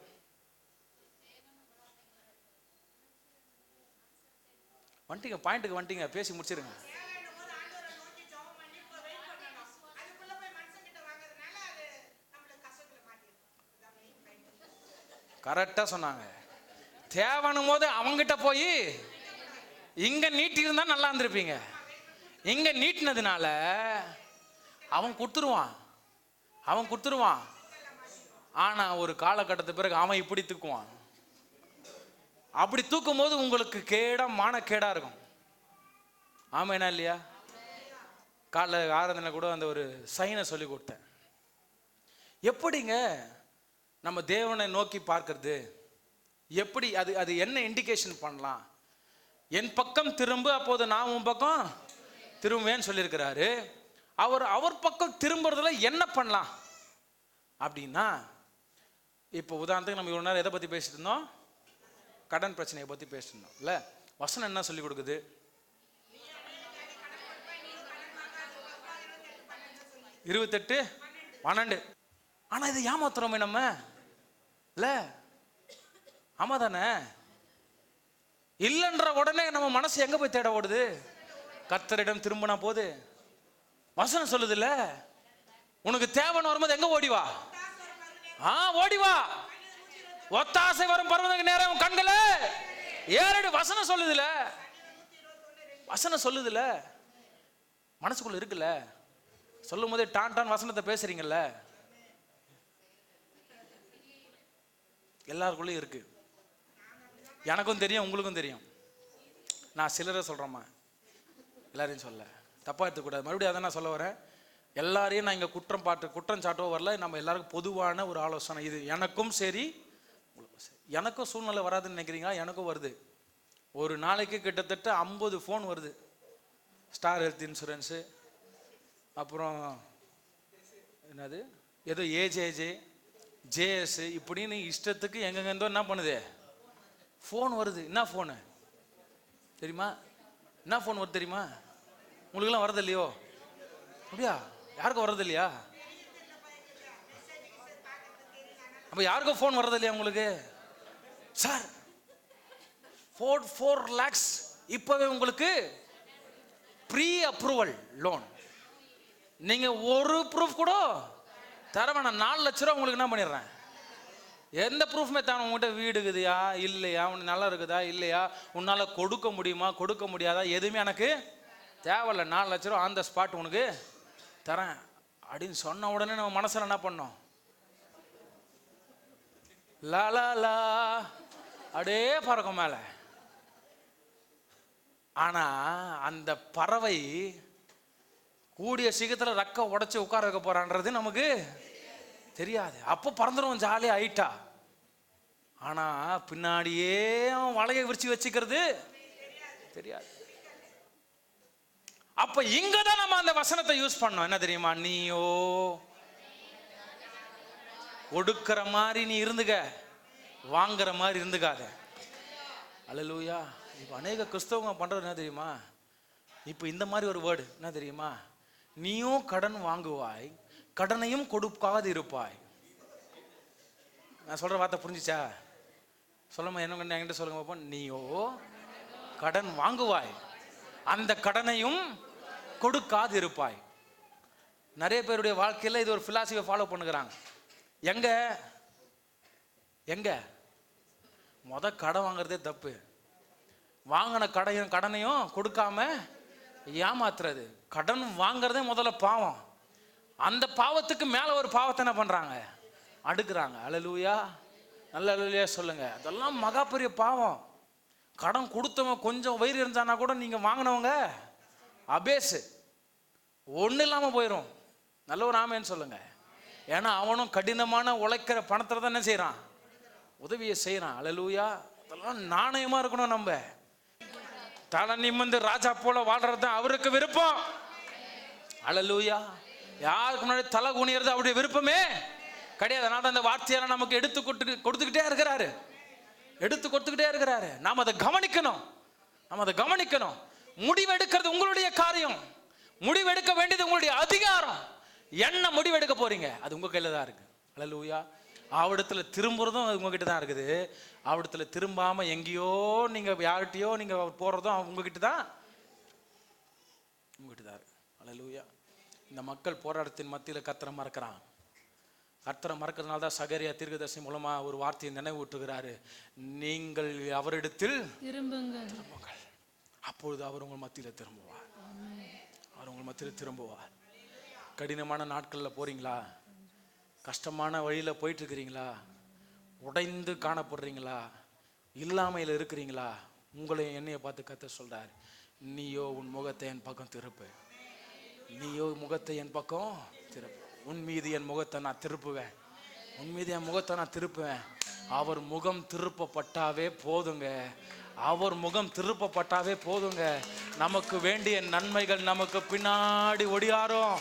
வந்துட்டீங்க, பாயிண்ட்டுக்கு வந்துட்டீங்க, பேசி முடிச்சிருங்க. கரெக்டாக சொன்னாங்க. தேவனும் போது அவங்கிட்ட போய் இங்க நீட்டி இருந்தா நல்லா இருந்திருப்பீங்க. இங்க நீட்டினதுனால அவன் கொடுத்துருவான். ஆனா ஒரு காலகட்டத்து பிறகு அவன் இப்படி தூக்குவான். அப்படி தூக்கும் போது உங்களுக்கு மானக்கேடா இருக்கும். ஆமாண்ணா இல்லையா? காலைல ஆராதனை கூட அந்த ஒரு சைனை சொல்லி கொடுத்தேன். எப்படிங்க நம்ம தேவனை நோக்கி பார்க்கறது? எப்படி அது என்ன இண்டிகேஷன் பண்ணலாம்? என் பக்கம் திரும்ப, அப்போது நான் உன் பக்கம் திரும்புவேன்னு சொல்லியிருக்கிறாரு. அவர் பக்கம் திரும்புறதுல என்ன பண்ணலாம் அப்படின்னா, இப்போ உதாரணத்துக்கு நம்ம இவ்வளோ நேரம் எதை பற்றி பேசிட்டு இருந்தோம்? கடன் பிரச்சனையை பற்றி பேசிட்டு இருந்தோம் இல்லை? வசனம் என்ன சொல்லி கொடுக்குது? 28 12. ஆனா இது ஏமாத்துறோமே நம்ம இல்ல, ஆமா தானே? இல்லைன்ற உடனே நம்ம மனசு எங்க போய் தேட ஓடுது? கர்த்தரிடம் திரும்பினா போது. வசனம் சொல்லுது இல்ல, உனக்கு தேவைன்னு வரும்போது எங்க ஓடிவா? ஓடிவா. ஒத்தாசை வரும் பருவத்துக்கு நேரம் கண்களே ஏறடு. வசனம் சொல்லுதுல, வசனம் சொல்லுதுல, மனசுக்குள்ள இருக்குல்ல. சொல்லும் போதே டான் டான் வசனத்தை பேசுறீங்கல்ல. எல்லாருக்குள்ளயும் இருக்கு. எனக்கும் தெரியும், உங்களுக்கும் தெரியும். நான் சிலரை சொல்றேம்மா, எல்லாரையும் சொல்ல தப்பா எடுத்துக்கூடாது. மறுபடியும் அதை நான் சொல்ல வரேன். எல்லாரையும் நான் இங்கே குற்றம் சாட்டவோ வரல. நம்ம எல்லாருக்கும் பொதுவான ஒரு ஆலோசனை இது. எனக்கும் சரி, எனக்கும் சூழ்நிலை வராதுன்னு நினைக்கிறீங்களா? எனக்கும் வருது. ஒரு நாளைக்கு கிட்டத்தட்ட 50 ஃபோன் வருது. ஸ்டார் ஹெல்த் இன்சூரன்ஸு, அப்புறம் என்னது ஏதோ ஏஜேஜே, ஜேஎஸ், இப்படின்னு இஷ்டத்துக்கு எங்கெங்கேருந்தோ என்ன பண்ணுது ஃபோன் வருது. என்ன ஃபோனு தெரியுமா? என்ன ஃபோன் வருது தெரியுமா? உங்களுக்குலாம் வரது இல்லையோ? அப்படியா? யாருக்கும் வர்றது இல்லையா? அப்ப யாருக்கும் ஃபோன் வர்றது இல்லையா உங்களுக்கு? சார் 4 lakhs இப்பவே உங்களுக்கு ப்ரீ அப்ரூவல் லோன். நீங்க ஒரு ப்ரூஃப் கூட தர வேணாம். 4 லட்ச ரூபா உங்களுக்கு என்ன பண்ணிடுறேன். எந்த ப்ரூஃப்மே தானே. உங்கள்கிட்ட வீடு இருக்குதுயா இல்லையா, உனக்கு நல்லா இருக்குதா இல்லையா, உன்னால கொடுக்க முடியுமா கொடுக்க முடியாதா, எதுவுமே எனக்கு தேவையில்லை. 4 லட்ச ரூபா ஆன் த ஸ்பாட் உனக்கு தரேன் அப்படின்னு சொன்ன உடனே நம்ம மனசுல என்ன பண்ணோம்? லா லா லா அப்படியே பறக்கும் மேல. ஆனா அந்த பறவை கூடிய சீக்கிரத்தில் ரக்க உடைச்சு உட்கார வைக்க போறான்றது நமக்கு தெரியாது. அப்போ பறந்துடும் ஜாலியா ஆயிட்டா. ஆனா பின்னாடியே அவன் வலையை விரிச்சு வச்சுக்கிறது தெரியாது. அப்ப இங்கதான் நம்ம அந்த வசனத்தை யூஸ் பண்ணோம். என்ன தெரியுமா? நீயோ ஒடுக்கிற மாதிரி நீ இருந்துக்க, வாங்குற மாதிரி இருந்துக்காத. அல்லேலூயா. இப்போ அநேக கிறிஸ்தவங்க பண்றது என்ன தெரியுமா? இப்போ இந்த மாதிரி ஒரு வேர்டு என்ன தெரியுமா? நீயும் கடன் வாங்குவாய், கடனையும் கொடுக்காது இருப்பாய். நான் சொல்ற வார்த்தை புரிஞ்சுச்சா? சொல்லுமா, என்ன என்கிட்ட சொல்லுங்க பாப்போம். நீயோ கடன் வாங்குவாய், அந்த கடனையும் கொடுக்காது இருப்பாய். நிறைய பேருடைய வாழ்க்கையில் இது ஒரு பிலாசபியை ஃபாலோ பண்ணுகிறாங்க. எங்க எங்க கடன் வாங்குறதே தப்பு. வாங்கின கடனையும் கொடுக்காம ஏமாத்துறது, கடன் வாங்குறதே முதல்ல பாவம். அந்த பாவத்துக்கு மேல ஒரு பாவத்தை என்ன பண்றாங்க? அடுக்குறாங்க. அல்லேலூயா, நல்ல அல்லேலூயா சொல்லுங்க. அதெல்லாம் மகா பெரிய பாவம். கடன் கொடுத்தவங்க கொஞ்சம் வயிறு இருந்தானா கூட நீங்க வாங்கினவங்க அபேஸ் ஒன்றும் இல்லாமல் போயிடும். நல்ல ஒரு ஆமேன்னு சொல்லுங்க. ஏன்னா அவனும் கடினமான உழைக்கிற பணத்தில் தான் என்ன செய்யறான்? உதவியை செய்யறான். அல்லேலூயா. அதெல்லாம் நாணயமா இருக்கணும். நம்ம தலை நிமிர்ந்து ராஜா போல வாழ்றது தான் அவருக்கு விருப்பம். அல்லேலூயா. யாருக்கு முன்னாடி தலை குனியறது அவருடைய விருப்பமே கிடையாது. அதனால அந்த வார்த்தையெல்லாம் நமக்கு எடுத்து கொடுத்துக்கிட்டே இருக்கிறாரு. நாம் அதை கவனிக்கணும். முடிவெடுக்கிறது உங்களுடைய காரியம். முடிவெடுக்க வேண்டியது உங்களுடைய அதிகாரம். என்ன முடிவெடுக்க போறீங்க அது உங்க கையில தான் இருக்கு. அல்லேலூயா. அவடத்துல திரும்புறதும் உங்ககிட்ட தான் இருக்குது. அவடத்துல திரும்பாம எங்கேயோ நீங்க யார்கிட்டயோ நீங்க போறதும் உங்ககிட்ட தான் இருக்கு. அல்லேலூயா. இந்த மக்கள் போராட்டத்தின் மத்தியில் கர்த்தரை மறக்கிறான். கர்த்தரை மறக்கிறதுனால தான் சகரியா தீர்க்கதரிசி மூலமா ஒரு வார்த்தையை நினைவூட்டுகிறாரு. நீங்கள் அவரிடத்தில் திரும்புங்கள், அப்பொழுது அவர் உங்கள் மத்தியில் திரும்புவார். கடினமான நாட்களில் போறீங்களா? கஷ்டமான வழியில் போயிட்டு இருக்கிறீங்களா? உடைந்து காணப்படுறீங்களா? இல்லாமையில் இருக்கிறீங்களா? உங்களையும் என்னைய பார்த்து கர்த்தர் சொல்றார், நீயோ உன் முகத்தை என் பக்கம் திருப்பு. உன் மீது என் முகத்தை நான் திருப்புவேன். அவர் முகம் திருப்பப்பட்டாவே போதுங்க. நமக்கு வேண்டிய நன்மைகள் நமக்கு பின்னாடி ஒடியாரும்.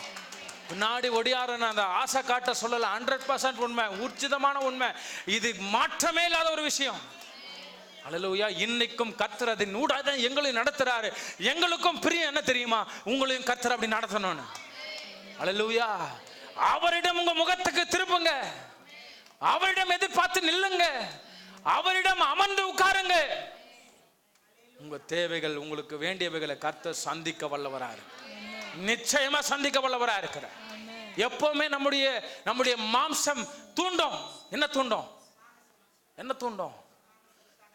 அந்த ஆசை காட்ட சொல்லல. 100% உண்மை, ஊர்ஜிதமான உண்மை. இது மாற்றமே இல்லாத ஒரு விஷயம். அல்லேலூயா. இன்னைக்கும் கர்த்தர் அதன் ஊடாக எங்களையும் நடத்துறாரு. எங்களுக்கும் பிரியம் என்ன தெரியுமா? உங்களையும் கர்த்தர் அப்படி நடத்தணும்னு. அல்லேலூயா. அவரிடம் உங்க முகத்துக்கு திருப்புங்க, அவரிடம் எதிர்பார்த்து நில்லுங்க, அவரிடம் அமர்ந்து உட்காருங்க. உங்க தேவைகள், உங்களுக்கு வேண்டியவைகளை கர்த்தர் சந்திக்க வல்லவரா இருக்கு, நிச்சயமா சந்திக்க வல்லவரா இருக்கிறார். எப்பவுமே நம்முடைய மாம்சம் தூண்டும். என்ன தூண்டும்? என்ன தூண்டும்?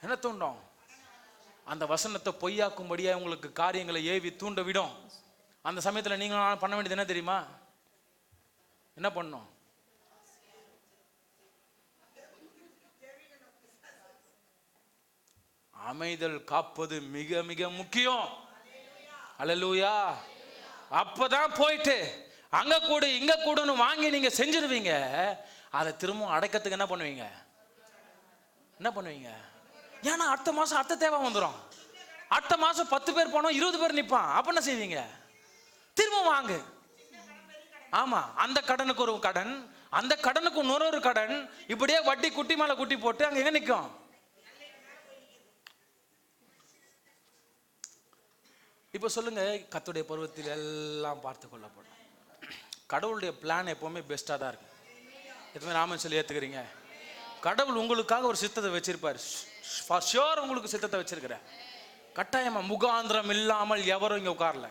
என்ன தூண்டும்? அந்த வசனத்தை பொய்யாக்கும்படியா உங்களுக்கு காரியங்களை ஏவி தூண்ட விடும். அந்த சமயத்தில் நீங்க பண்ண வேண்டியது என்ன தெரியுமா? என்ன பண்ணும்? அமைதல் காப்பது மிக மிக முக்கியம். அல்லேலூயா. அப்பதான் போயிட்டு அங்க கூடு இங்க கூடுன்னு வாங்கி நீங்க செஞ்சிருவீங்க. அதை திரும்ப அடைக்கிறதுக்கு என்ன பண்ணுவீங்க? என்ன பண்ணுவீங்க? ஏன்னா அடுத்த மாசம் அடுத்த தேவை வந்துடும். அடுத்த மாசம் 10 பேர் போனோம், 20 பேர் நிற்பான். அப்ப என்ன செய்வீங்க? திரும்ப வாங்க. ஆமா, அந்த கடனுக்கு ஒரு கடன், அந்த கடனுக்கு இன்னொரு கடன், இப்படியே வட்டி குட்டி மேல குட்டி போட்டு அங்க எங்க நிற்கும்? இப்ப சொல்லுங்க, கர்த்தருடைய பருவத்தில் எல்லாம் பார்த்து கொள்ளப்படும். கடவுளுடைய பிளான் எப்பவுமே பெஸ்டா தான் இருக்கு. எப்பவுமே நாம சொல்லி ஏத்துக்கிறீங்க. கடவுள் உங்களுக்காக ஒரு சித்தத்தை வச்சிருப்பாரு. ஃபார் ஷியோர் உங்களுக்கு சித்தத்தை வச்சிருக்கிற. கட்டாயமா முகாந்திரம் இல்லாமல் எவரும் இங்க உட்காரல,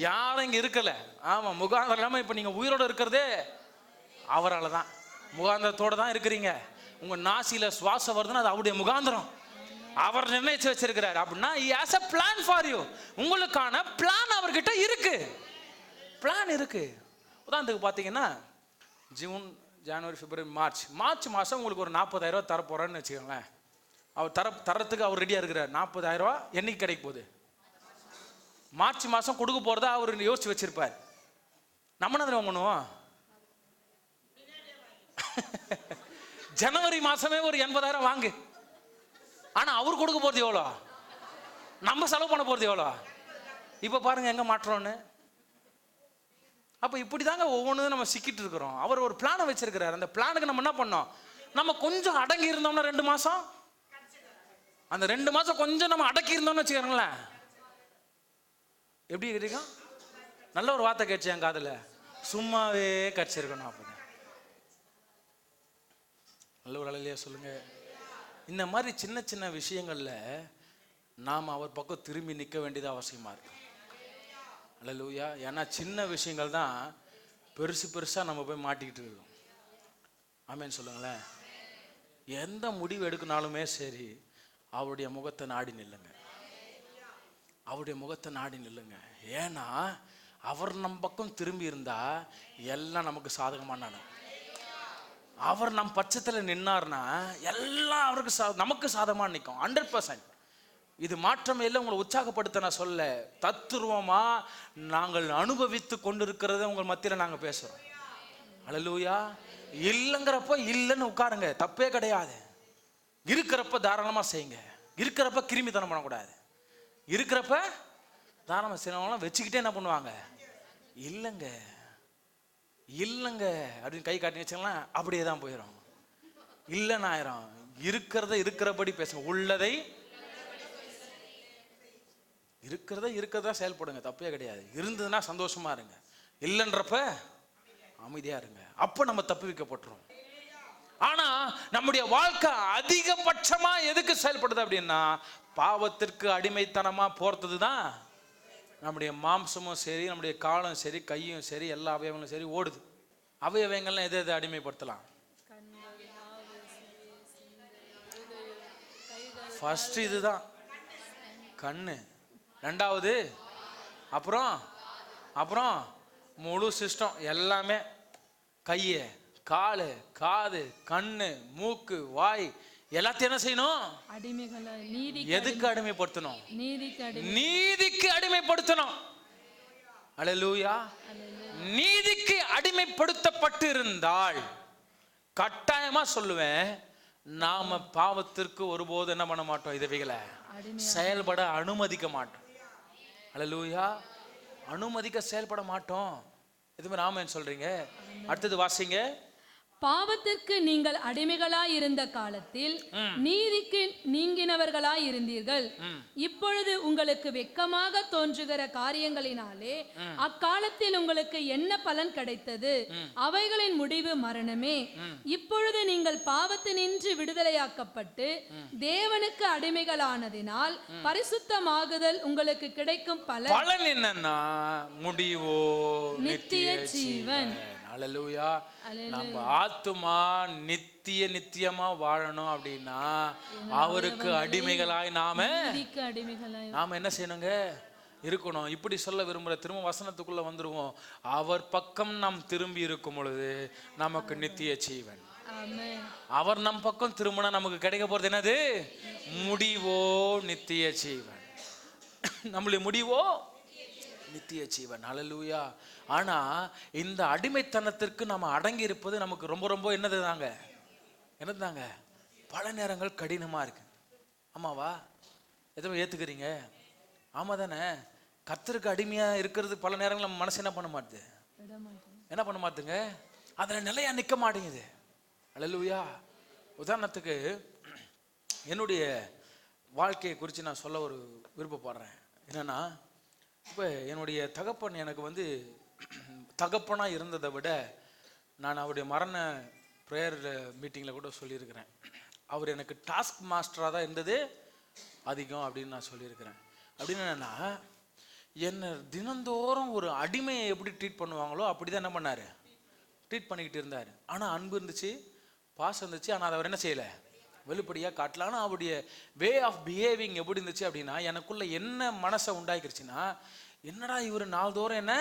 யாரும் இங்க இருக்கல. ஆமா, முகாந்திரம் இல்லாம இப்ப நீங்க உயிரோட இருக்கிறதே அவரால் தான். முகாந்திரத்தோட தான் இருக்கிறீங்க. உங்க நாசியில சுவாசம் வருதுன்னா அது அவருடைய முகாந்திரம். அவர் நிர்ணயிச்சு வச்சிருக்கிறார். அப்படின்னா he has a plan for you. உங்களுக்கான பிளான் அவர்கிட்ட இருக்கு. பிளான் இருக்கு. உதாரணத்துக்கு பார்த்தீங்கன்னா ஜூன், ஜனவரி, பிப்ரவரி, மார்ச் மாதம் உங்களுக்கு ஒரு 40,000 ரூபா தரப்போறேன்னு வச்சுக்கோங்களேன். அவர் தரத்துக்கு அவர் ரெடியாக இருக்கிறார். 40,000 ரூபா என்னைக்கு கிடைக்க போகுது? மார்ச் மாதம் கொடுக்க போகிறதா அவர் யோசிச்சு வச்சிருப்பார். நம்ம என்ன பண்ணுவோம்? ஜனவரி மாதமே ஒரு 80,000 வாங்கு. ஆனால் அவர் கொடுக்க போகிறது எவ்வளோ? நம்ம செலவு பண்ண போகிறது எவ்வளோ? இப்போ பாருங்க எங்கே மாற்றோன்னு. அப்போ இப்படி தாங்க ஒவ்வொன்றும் நம்ம சிக்கிட்டு இருக்கிறோம். அவர் ஒரு பிளானை வச்சிருக்கிறார். அந்த பிளானுக்கு நம்ம என்ன பண்ணோம்? நம்ம கொஞ்சம் அடங்கி இருந்தோம்னா 2 மாதம், அந்த 2 மாதம் கொஞ்சம் நம்ம அடக்கி இருந்தோம்னு வச்சுக்கிறோங்களேன். எப்படி கிடைக்கும்? நல்ல ஒரு வார்த்தை கேட்சி என் காதில், சும்மாவே கடிச்சிருக்கணும். அப்போ நல்ல ஒரு அலையிலையா சொல்லுங்க. இந்த மாதிரி சின்ன சின்ன விஷயங்கள்ல நாம் அவர் பக்கம் திரும்பி நிற்க வேண்டியது அவசியமா இருக்கு. அல்லேலூயா. ஏன்னா சின்ன விஷயங்கள் தான் பெருசாக நம்ம போய் மாட்டிக்கிட்டு இருக்கோம். ஆமேன்னு சொல்லுங்களேன். எந்த முடிவு எடுக்கனாலுமே சரி, அவருடைய முகத்தை நாடி நில்லுங்க, அவருடைய முகத்தை நாடி நில்லுங்க. ஏன்னா அவர் நம் பக்கம் திரும்பி இருந்தா எல்லாம் நமக்கு சாதகமான. அவர் நம் பட்சத்தில் நின்னார்னா எல்லாம் அவருக்கு நமக்கு சாதகமாக நிற்கும். 100%. இது மாற்றமே இல்லை. உங்களை உற்சாகப்படுத்த நான் சொல்ல, தத்துருவமா நாங்கள் அனுபவித்து கொண்டிருக்கிறத உங்கள் மத்தியில் நாங்கள் பேசுகிறோம். அல்லேலூயா. இல்லைங்கிறப்ப இல்லைன்னு உட்காருங்க, தப்பே கிடையாது. இருக்கிறப்ப தாராளமாக செய்யுங்க. இருக்கிறப்ப கிருமித்தனம் பண்ணக்கூடாது. இருக்கிறப்ப தாராளமாக செய்யலாம். வச்சுக்கிட்டே என்ன பண்ணுவாங்க? இல்லைங்க இல்லைங்க அப்படின்னு கை காட்டி வச்சுக்கலாம். அப்படியே தான் போயிடும். இல்லைன்னு ஆயிரும். இருக்கிறத இருக்கிறபடி பேசுங்க. உள்ளதை இருக்கிறதா செயல்படுங்க, தப்பே கிடையாது. இருந்ததுன்னா சந்தோஷமா இருங்க, இல்லைன்றப்ப அமைதியா இருங்க. அப்ப நம்ம தப்பு வைக்கப்பட்டுரும். ஆனா நம்முடைய வாழ்க்கை அதிகபட்சமா எதுக்கு செயல்படுது அப்படின்னா, பாவத்திற்கு அடிமைத்தனமா போறது தான். நம்முடைய மாம்சமும் சரி, நம்முடைய காலும் சரி, கையும் சரி, எல்லா அவயவங்களும் சரி ஓடுது. அவயவங்கள்லாம் எதை அடிமைப்படுத்தலாம்? ஃபர்ஸ்ட் இதுதான் கண்ணு, ரெண்டாவது அப்புறம் முழு சிஸ்டம் எல்லாமே. கையை, காலு, காது, கண்ணு, மூக்கு, வாய் எல்லாத்தையும் என்ன செய்யணும்? எதுக்கு அடிமைப்படுத்தணும்? நீதிக்கு அடிமைப்படுத்தணும். அல்லேலூயா. நீதிக்கு அடிமைப்படுத்தப்பட்டு இருந்தால் கட்டாயமா சொல்லுவேன், நாம பாவத்திற்கு ஒருபோது என்ன பண்ண மாட்டோம்? இவைகளை செயல்பட அனுமதிக்க மாட்டோம். அல்லேலூயா. செயல்பட மாட்டோம். எதுவுமே ராமன் சொல்றீங்க. அடுத்தது வாசிங்க. பாவத்திற்கு நீங்கள் அடிமைகளாயிருந்த காலத்தில் நீதிக்கு நீங்கினவர்களாயிருந்தீர்கள். இப்பொழுது உங்களுக்கு வெட்கமாக தோன்றுகிற காரியங்களினாலே அக்காலத்தில் உங்களுக்கு என்ன பலன் கிடைத்தது? அவைகளின் முடிவு மரணமே. இப்பொழுது நீங்கள் பாவத்தினின்று விடுதலையாக்கப்பட்டு தேவனுக்கு அடிமைகளானதினால் பரிசுத்தமாகுதல் உங்களுக்கு கிடைக்கும் பலன் என்னன்னா முடிவோ நித்திய ஜீவன். அல்லேலூயா. நம்ம ஆத்துமா நித்தியமா வாழணும் அப்படின்னா அவருக்கு அடிமைகளாய் நாம என்ன செய்யணுங்க? இருக்கணும். இப்படி சொல்ல விரும்புற திரும்ப வசனத்துக்குள்ள வந்துருவோம். அவர் பக்கம் நாம் திரும்பி இருக்கும் பொழுது நமக்கு நித்திய ஜீவன். அவர் நம் பக்கம் திரும்பினா நமக்கு கிடைக்க போறது என்னது? முடிவோ நித்திய ஜீவன். நம்மளுடைய முடிவோ நித்திய ஜீவன். அல்லேலூயா. ஆனா இந்த அடிமைத்தனத்திற்கு நம்ம அடங்கி இருப்பது நமக்கு ரொம்ப ரொம்ப என்னதுதாங்க? பல நேரங்கள் கடினமா இருக்கு. ஆமாவா? எதுவும் ஏத்துக்கிறீங்க? ஆமா தானே? கர்த்தருக்கு அடிமையா இருக்கிறது பல நேரங்கள் நம்ம மனசு என்ன பண்ண மாட்டுங்க? அதுல நிலையா நிக்க மாட்டேங்குது. அல்லேலூயா. உதாரணத்துக்கு என்னுடைய வாழ்க்கையை குறித்து நான் சொல்ல ஒரு விருப்பப்படுறேன். என்னன்னா, இப்போ என்னுடைய தகப்பன் எனக்கு தகப்பனாக இருந்ததை விட நான் அவருடைய மரண ப்ரேயர் மீட்டிங்கில் கூட சொல்லியிருக்கிறேன். அவர் எனக்கு டாஸ்க் மாஸ்டராக தான் இருந்தது அதிகம் அப்படின்னு நான் சொல்லியிருக்கிறேன். அப்படின்னு என்னென்னா, என்னை தினந்தோறும் ஒரு அடிமையை எப்படி ட்ரீட் பண்ணுவாங்களோ அப்படி தான் என்ன பண்ணார்? ட்ரீட் பண்ணிக்கிட்டு இருந்தார். ஆனால் அன்பு இருந்துச்சு, பாசம் இருந்துச்சு. ஆனால் அதை அவர் என்ன செய்யலை? வெளிப்படையாக காட்டல. ஆனால் அவருடைய வே ஆஃப் பிஹேவிங் எப்படி இருந்துச்சு அப்படின்னா, எனக்குள்ள என்ன மனசை உண்டாக்கிருச்சுன்னா, என்னடா இவர் நாள்தோறும் என்ன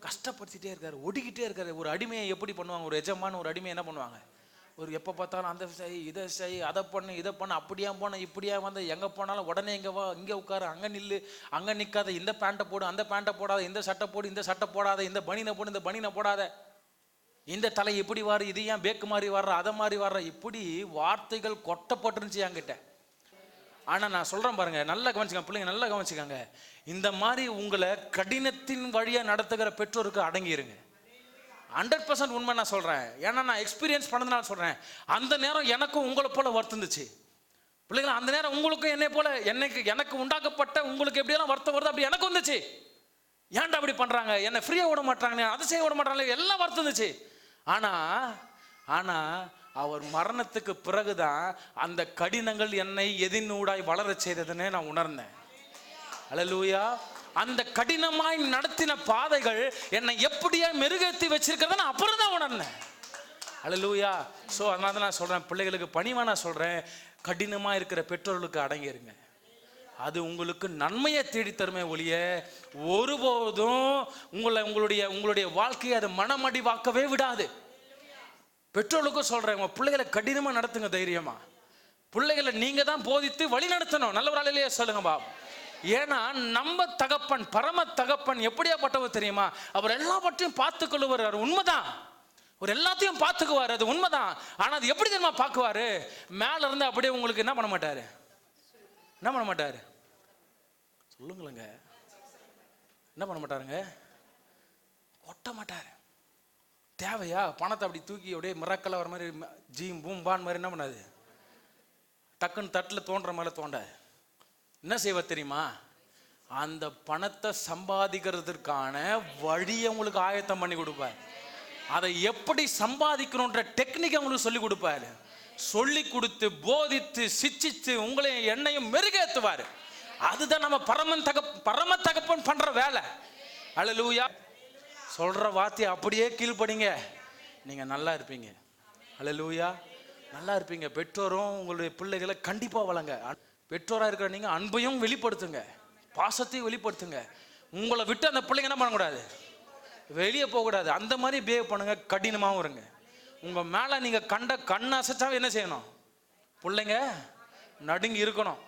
கஷ்டப்படுத்திட்டே இருக்காரு, ஒடிக்கிட்டே இருக்காரு. ஒரு அடிமையை எப்படி பண்ணுவாங்க? ஒரு எஜமான ஒரு அடிமையை என்ன பண்ணுவாங்க? ஒரு எப்போ பார்த்தாலும் அந்த செய், இதை செய், அதை பண்ணு, இதை பண்ணு, அப்படியா போன இப்படியா வந்து, எங்கே போனாலும் உடனே இங்கே வா, இங்கே உட்காரு, அங்கே நில்லு, அங்கே நிற்காத, இந்த பேண்ட்டை போடு, அந்த பேண்ட்டை போடாத, இந்த சட்டை போடு, இந்த சட்டை போடாத, இந்த பனினை போடு, இந்த பனினை போடாத, இந்த தலை இப்படி வாரு, இது ஏன் பேக்கு மாதிரி வர்ற, அதை மாதிரி வர்ற, இப்படி வார்த்தைகள் கொட்டப்பட்டுருந்துச்சு என்கிட்ட. ஆனால் நான் சொல்கிறேன் பாருங்க, நல்லா கவனிச்சுக்கங்க பிள்ளைங்க, நல்லா கவனிச்சுக்கங்க. இந்த மாதிரி உங்களை கடினத்தின் வழியாக நடத்துகிற பெற்றோருக்கு அடங்கிருங்க. 100% உண்மை நான் சொல்கிறேன். ஏன்னா நான் எக்ஸ்பீரியன்ஸ் பண்ணதுனால சொல்கிறேன். அந்த நேரம் எனக்கும் உங்களை போல வருத்துந்துச்சு பிள்ளைங்களா. அந்த நேரம் உங்களுக்கும் என்னை போல எனக்கு உண்டாக்கப்பட்ட உங்களுக்கு எப்படியெல்லாம் வருத்தம் வருது அப்படி எனக்கு வந்துச்சு. ஏன்டா அப்படி பண்ணுறாங்க, என்னை ஃப்ரீயாக விட மாட்டாங்க, அதை செய்ய விட மாட்டாங்களே, எல்லாம் வருத்துந்துச்சு. ஆனால் அவர் மரணத்துக்கு பிறகுதான் அந்த கடினங்கள் என்னை எதினூடாய் வளர செய்ததுன்னு நான் உணர்ந்தேன். அல்லேலூயா. அந்த கடினமாய் நடத்தின பாதைகள் என்னை எப்படியா மெருகேற்றி வச்சிருக்கிறத நான் அப்புறம் தான் உணர்ந்தேன். அல்லேலூயா. ஸோ அதனால தான் நான் சொல்கிறேன், பிள்ளைகளுக்கு பணிவாக நான் சொல்கிறேன், கடினமாக இருக்கிற பெற்றோர்களுக்கு அடங்கிருங்க. அது உங்களுக்கு நன்மையை தேடித்தருமே ஒழிய ஒருபோதும் உங்களுடைய வாழ்க்கையை அது மனமடிவாக்கவே விடாது. பெற்றோர்களுக்கும் சொல்றேன், உங்க பிள்ளைகளை கடினமா நடத்துங்க, தைரியமா. பிள்ளைகளை நீங்க தான் போதித்து வழி நடத்தணும். நல்லவராலேயே சொல்லுங்க பாப். ஏன்னா நம்ம தகப்பன், பரம தகப்பன் எப்படியாப்பட்டவர் தெரியுமா? அவர் எல்லாவற்றையும் பார்த்துக் கொள்ளுவார். அவர் உண்மைதான், ஒரு எல்லாத்தையும் பார்த்துக்குவார், அது உண்மைதான். ஆனா அது எப்படி தெரியுமா பார்க்குவாரு? மேல இருந்து அப்படியே உங்களுக்கு என்ன பண்ண மாட்டாரு? சொல்லுங்களேங்க, என்ன பண்ண மாட்டாருங்க? ஒட்ட மாட்டாரு. தேவையா? பணத்தை அப்படி தூக்கி அப்படியே மிராக்கல்ல வர மாதிரி ஜீம் பூம்பான் மாதிரி என்ன பண்ணாது? டக்குன்னு தட்டில் தோன்ற மேலே தோண்ட என்ன செய்வ தெரியுமா? அந்த பணத்தை சம்பாதிக்கிறதுக்கான வழியை உங்களுக்கு ஆயத்தம் பண்ணி கொடுப்பார். அதை எப்படி சம்பாதிக்கணுன்ற டெக்னிக் உங்களுக்கு சொல்லி கொடுப்பாரு. சொல்லி கொடுத்து போதித்து சிச்சித்து உங்களை என்னையும் மெருகேற்றுவார். அதுதான் நம்ம பரம தகப்பன் பண்ற வேலை. அல்லேலூயா. சொல்ற வார்த்தையை அப்படியே கீழ்ப்படிங்க, நீங்க நல்லா இருப்பீங்க. அல்லேலூயா. நல்லா இருப்பீங்க. பெற்றோரும் உங்களுடைய பிள்ளைகளை கண்டிப்பா வளங்க. பெற்றோரா இருக்கிற நீங்க அன்பையும் வெளிப்படுத்துங்க, பாசத்தையும் வெளிப்படுத்துங்க. உங்களை விட்டு அந்த பிள்ளைங்க என்ன பண்ணக்கூடாது? வெளியே போகக்கூடாது. அந்த மாதிரி பிஹேவ் பண்ணுங்க. கடினமாகவும் இருங்க. உங்க மேல நீங்க கண்ணை அசைச்சாவே என்ன செய்யணும்? பிள்ளைங்க நடுங்கி இருக்கணும்.